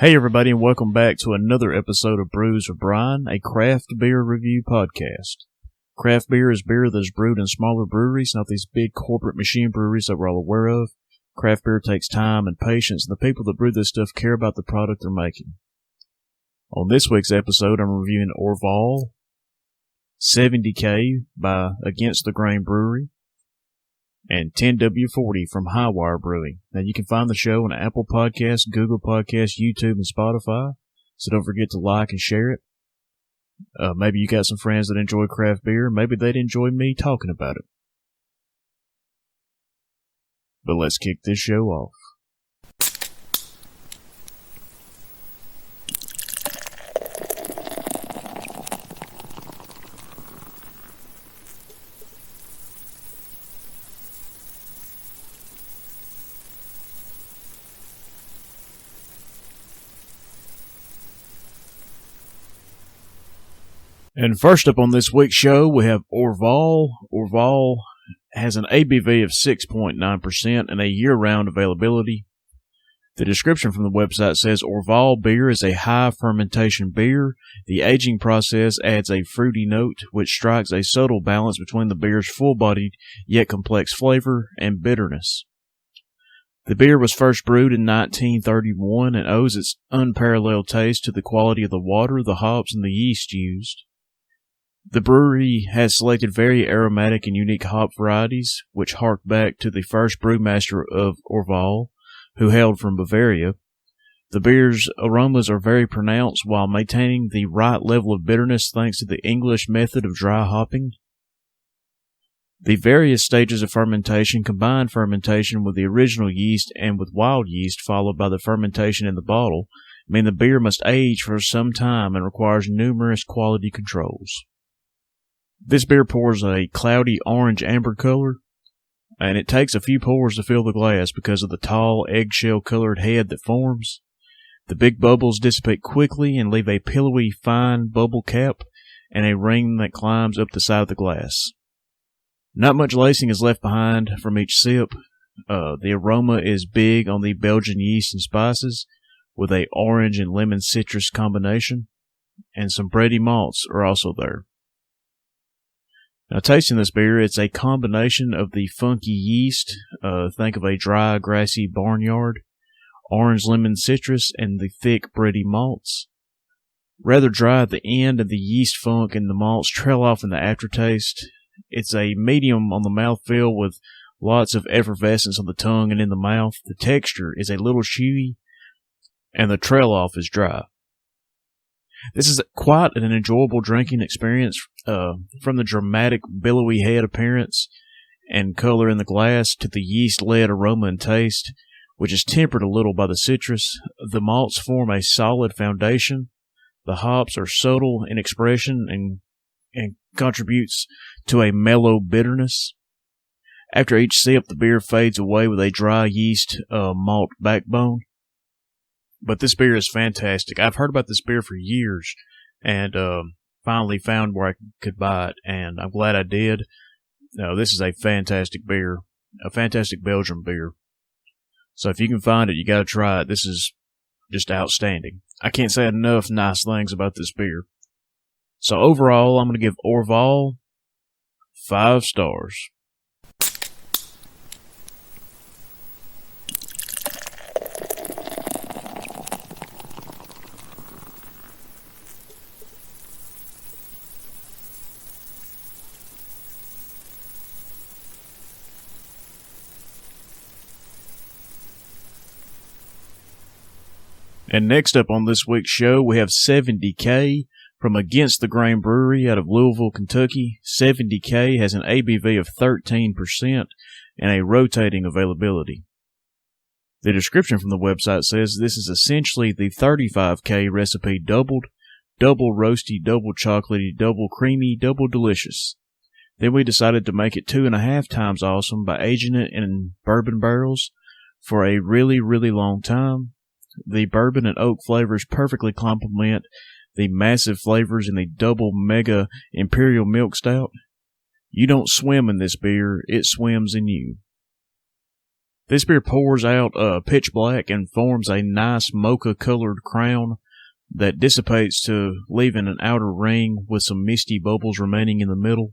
Hey everybody, and welcome back to another episode of Brews with Brian, a craft beer review podcast. Craft beer is beer that is brewed in smaller breweries, not these big corporate machine breweries that we're all aware of. Craft beer takes time and patience, and the people that brew this stuff care about the product they're making. On this week's episode, I'm reviewing Orval 70K by Against the Grain Brewery and 10W-40 from Highwire Brewing. Now, you can find the show on Apple Podcasts, Google Podcasts, YouTube, and Spotify, so don't forget to like and share it. Maybe you got some friends that enjoy craft beer. Maybe they'd enjoy me talking about it. But let's kick this show off. And first up on this week's show, we have Orval. Orval has an ABV of 6.9% and a year-round availability. The description from the website says Orval beer is a high-fermentation beer. The aging process adds a fruity note, which strikes a subtle balance between the beer's full-bodied yet complex flavor and bitterness. The beer was first brewed in 1931 and owes its unparalleled taste to the quality of the water, the hops, and the yeast used. The brewery has selected very aromatic and unique hop varieties, which hark back to the first brewmaster of Orval, who hailed from Bavaria. The beer's aromas are very pronounced while maintaining the right level of bitterness thanks to the English method of dry hopping. The various stages of fermentation, combined fermentation with the original yeast and with wild yeast followed by the fermentation in the bottle, mean the beer must age for some time and requires numerous quality controls. This beer pours a cloudy orange-amber color, and it takes a few pours to fill the glass because of the tall, eggshell-colored head that forms. The big bubbles dissipate quickly and leave a pillowy, fine bubble cap and a ring that climbs up the side of the glass. Not much lacing is left behind from each sip. The aroma is big on the Belgian yeast and spices, with a orange and lemon citrus combination, and some bready malts are also there. Now, tasting this beer, it's a combination of the funky yeast, think of a dry, grassy barnyard, orange lemon citrus, and the thick, bready malts. Rather dry at the end, and the yeast funk and the malts trail off in the aftertaste. It's a medium on the mouthfeel with lots of effervescence on the tongue and in the mouth. The texture is a little chewy, and the trail off is dry. This is quite an enjoyable drinking experience from the dramatic billowy head appearance and color in the glass to the yeast-led aroma and taste, which is tempered a little by the citrus. The malts form a solid foundation. The hops are subtle in expression and contributes to a mellow bitterness. After each sip, the beer fades away with a dry yeast malt backbone. But this beer is fantastic. I've heard about this beer for years and finally found where I could buy it, and I'm glad I did. This is a fantastic beer, a fantastic Belgian beer. So if you can find it, you got to try it. This is just outstanding. I can't say enough nice things about this beer. So overall, I'm going to give Orval 5 stars. And next up on this week's show, we have 70K from Against the Grain Brewery out of Louisville, Kentucky. 70K has an ABV of 13% and a rotating availability. The description from the website says this is essentially the 35K recipe doubled, double roasty, double chocolatey, double creamy, double delicious. Then we decided to make it 2.5 times awesome by aging it in bourbon barrels for a really, really long time. The bourbon and oak flavors perfectly complement the massive flavors in the double mega imperial milk stout. You don't swim in this beer, it swims in you. This beer pours out pitch black and forms a nice mocha-colored crown that dissipates to leaving an outer ring with some misty bubbles remaining in the middle.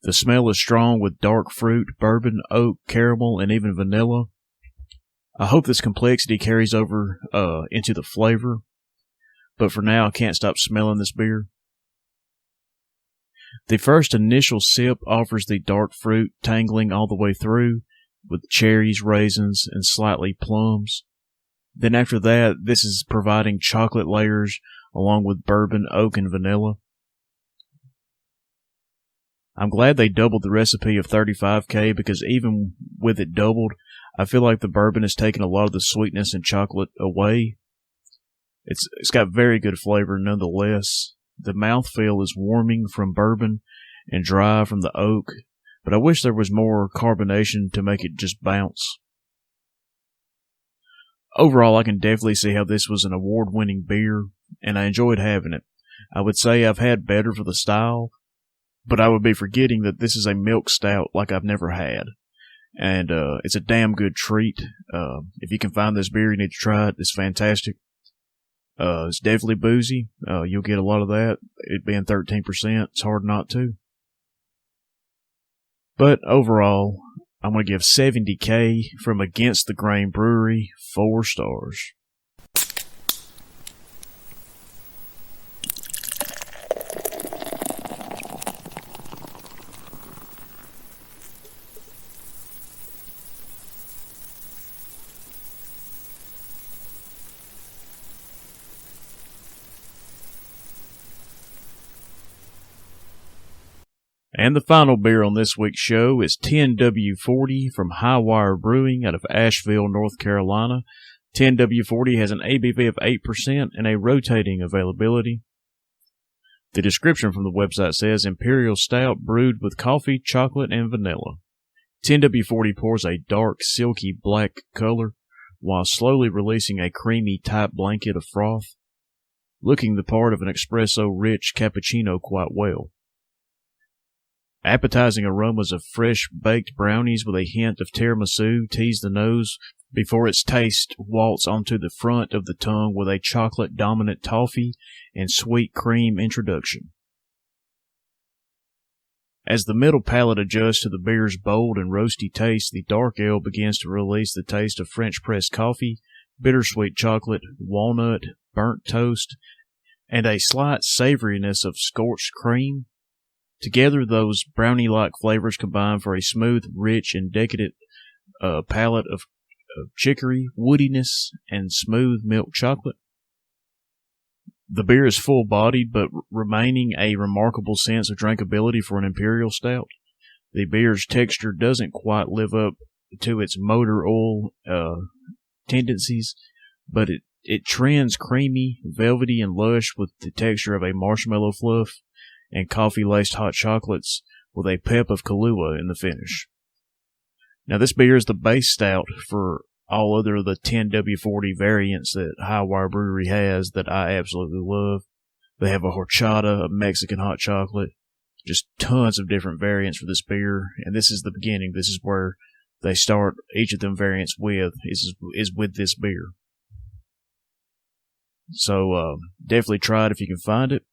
The smell is strong with dark fruit, bourbon, oak, caramel, and even vanilla. I hope this complexity carries over into the flavor, but for now I can't stop smelling this beer. The first initial sip offers the dark fruit tangling all the way through, with cherries, raisins, and slightly plums. Then after that, this is providing chocolate layers along with bourbon, oak, and vanilla. I'm glad they doubled the recipe of 35K because even with it doubled, I feel like the bourbon has taken a lot of the sweetness and chocolate away. It's got very good flavor nonetheless. The mouthfeel is warming from bourbon and dry from the oak, but I wish there was more carbonation to make it just bounce. Overall, I can definitely see how this was an award-winning beer, and I enjoyed having it. I would say I've had better for the style, but I would be forgetting that this is a milk stout like I've never had. And it's a damn good treat. If you can find this beer, you need to try it. It's fantastic. It's definitely boozy. You'll get a lot of that. It being 13%, it's hard not to. But overall, I'm going to give 70K from Against the Grain Brewery 4 stars. And the final beer on this week's show is 10W-40 from Highwire Brewing out of Asheville, North Carolina. 10W-40 has an ABV of 8% and a rotating availability. The description from the website says, Imperial Stout brewed with coffee, chocolate, and vanilla. 10W-40 pours a dark, silky black color while slowly releasing a creamy tight blanket of froth, looking the part of an espresso-rich cappuccino quite well. Appetizing aromas of fresh baked brownies with a hint of tiramisu tease the nose before its taste waltz onto the front of the tongue with a chocolate-dominant toffee and sweet cream introduction. As the middle palate adjusts to the beer's bold and roasty taste, the dark ale begins to release the taste of French-pressed coffee, bittersweet chocolate, walnut, burnt toast, and a slight savoriness of scorched cream. Together, those brownie-like flavors combine for a smooth, rich, and decadent palate of chicory, woodiness, and smooth milk chocolate. The beer is full-bodied, but remaining a remarkable sense of drinkability for an imperial stout. The beer's texture doesn't quite live up to its motor oil tendencies, but it trends creamy, velvety, and lush with the texture of a marshmallow fluff and coffee-laced hot chocolates with a pep of Kahlua in the finish. Now, this beer is the base stout for all other of the 10W-40 variants that Highwire Brewery has that I absolutely love. They have a horchata, a Mexican hot chocolate, just tons of different variants for this beer, and this is the beginning. This is where they start each of them variants with, is with this beer. So, definitely try it if you can find it.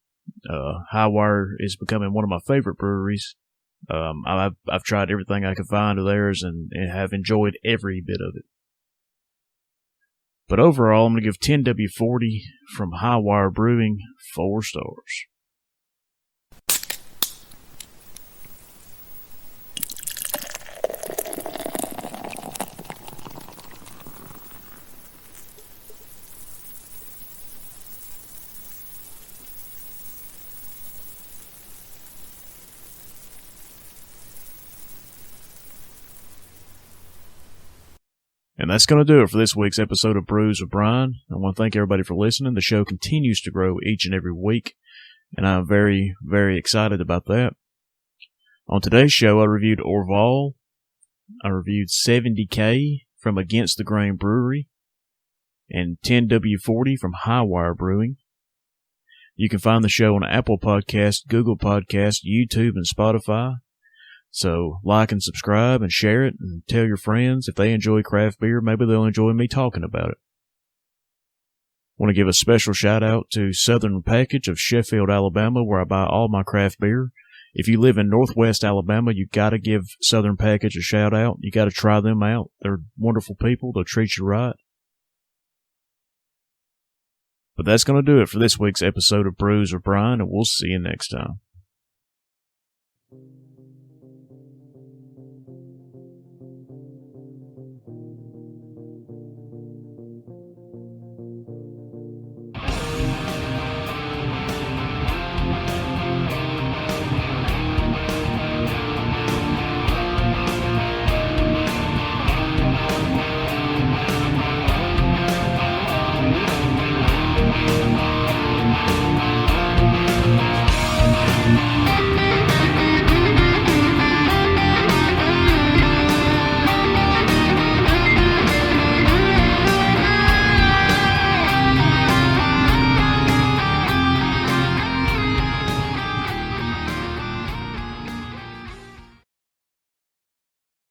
Highwire is becoming one of my favorite breweries. I've tried everything I could find of theirs and have enjoyed every bit of it. But overall, I'm going to give 10W-40 from Highwire Brewing 4 stars. And that's going to do it for this week's episode of Brews with Brian. I want to thank everybody for listening. The show continues to grow each and every week, and I'm very, very excited about that. On today's show, I reviewed Orval. I reviewed 70K from Against the Grain Brewery and 10W-40 from Highwire Brewing. You can find the show on Apple Podcasts, Google Podcasts, YouTube, and Spotify. So like and subscribe and share it and tell your friends. If they enjoy craft beer, maybe they'll enjoy me talking about it. Want to give a special shout out to Southern Package of Sheffield, Alabama, where I buy all my craft beer. If you live in Northwest Alabama, you got to give Southern Package a shout out. You got to try them out. They're wonderful people. They'll treat you right. But that's going to do it for this week's episode of Brews with Brian, and we'll see you next time.